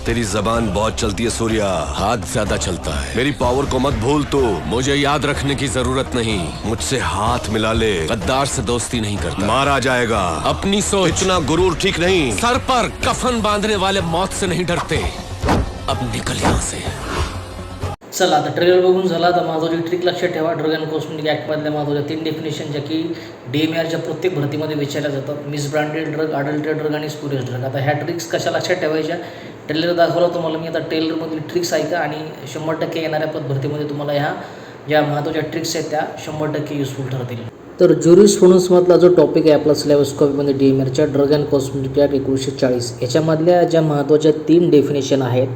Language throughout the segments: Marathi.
तेरी जबान बहुत चलती है सूर्या, हाथ ज्यादा चलता है। मेरी पावर को मत भूल तू। मुझे याद रखने की जरूरत नहीं। मुझसे हाथ मिला ले, गद्दार से दोस्ती नहीं करता। मारा जाएगा। अपनी सोच। इतना गुरूर ठीक नहीं। सर पर कफन बांधने वाले मौत से नहीं डरते। अब निकल यहाँ से। चला आता ट्रेलर बघून झाला. आता महत्त्वाची ट्रिक लक्षात ठेवा. ड्रग अँड कॉस्मेटिक ॲक्टमधल्या महत्त्वाच्या 3 डेफिनेशन ज्या की DMARच्या प्रत्येक भरतीमध्ये विचारल्या जातात. मिसब्रँडेड ड्रग, अडल्टेड ड्रग आणि स्पुरियस ड्रग. आता ह्या ट्रिक्स कशा लक्षात ठेवायच्या ट्रेलर दाखवला तुम्हाला मी. आता ट्रेलरमधील ट्रिक्स ऐका आणि 100% येणाऱ्या भरतीमध्ये तुम्हाला ह्या ज्या महत्त्वाच्या ट्रिक्स आहेत त्या 100% युजफुल ठरतील. तर ज्युरिस्प्रुडन्समधला जो टॉपिक आहे आपला सिलेबस कॉपीमध्ये DMARच्या ड्रग अँड कॉस्मेटिक ॲक्ट 1940 याच्यामधल्या ज्या महत्त्वाच्या 3 डेफिनेशन आहेत,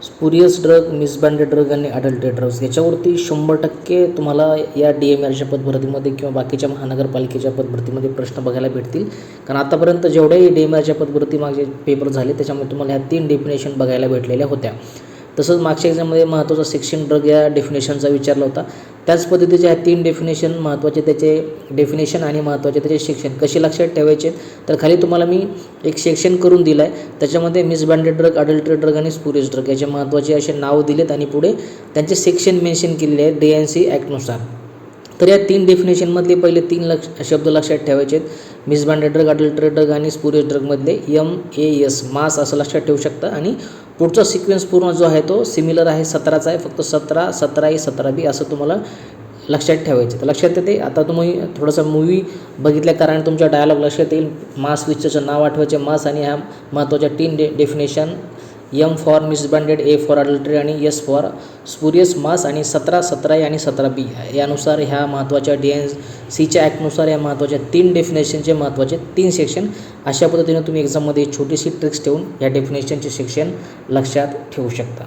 स्पुरियस ड्रग, मिसब्रँडेड ड्रग आणि अडल्टेड ड्रग्स, याच्यावरती 100% तुम्हाला या DMARच्या पदभरतीमध्ये किंवा बाकीच्या महानगरपालिकेच्या पदभरतीमध्ये प्रश्न बघायला भेटतील. कारण आतापर्यंत जेवढ्याही DMARच्या पदभरती मागे पेपर झाले त्याच्यामध्ये तुम्हाला ह्या 3 डेफिनेशन बघायला भेटलेल्या होत्या. तसंच मागच्या एक्झाममध्ये महत्त्वाचा सेक्शन ड्रग या डेफिनेशनचा विचारला होता. त्याच पद्धतीचे ह्या 3 डेफिनेशन महत्त्वाचे त्याचे डेफिनेशन आणि महत्त्वाचे त्याचे सेक्शन कसे लक्षात ठेवायचे तर खाली तुम्हाला मी एक सेक्शन करून दिलं आहे. त्याच्यामध्ये मिसब्रँडेड ड्रग, अडल्टेड ड्रग आणि स्पुरियस ड्रग याचे महत्त्वाचे असे नाव दिलेत आणि पुढे त्यांचे सेक्शन मेन्शन केलेले आहेत DNC ॲक्टनुसार. तर या 3 डेफिनेशनमधले पहिले 3 शब्द लक्षात ठेवायचे आहेत. मिसब्रँडेड ड्रग, अडल्टेड ड्रग आणि स्पुरियस ड्रगमधले MAS मास असं लक्षात ठेवू शकता. आणि पुढचा सिक्वेन्स पूर्ण जो आहे तो सिमिलर आहे, 17चा आहे, फक्त 17, 17A, 17B असं तुम्हाला लक्षात ठेवायचं. तर लक्षात येते. आता तुम्ही थोडासा मूवी बघितल्या कारण तुमच्या डायलॉग लक्षात येईल. मास विषयाचं नाव आठवायचे मास आणि ह्या महत्त्वाच्या 3 definition M for misbranded, A for adultery आणि S फॉर स्पुरियस मास आणि 17, 17A आणि 17B यानुसार ह्या महत्त्वाच्या DNCच्या ॲक्टनुसार या महत्त्वाच्या 3 डेफिनेशनचे महत्त्वाचे 3 सेक्शन अशा पद्धतीने तुम्ही एक्झाममध्ये छोटीशी ट्रिक्स ठेवून या डेफिनेशनचे सेक्शन लक्षात ठेवू शकता.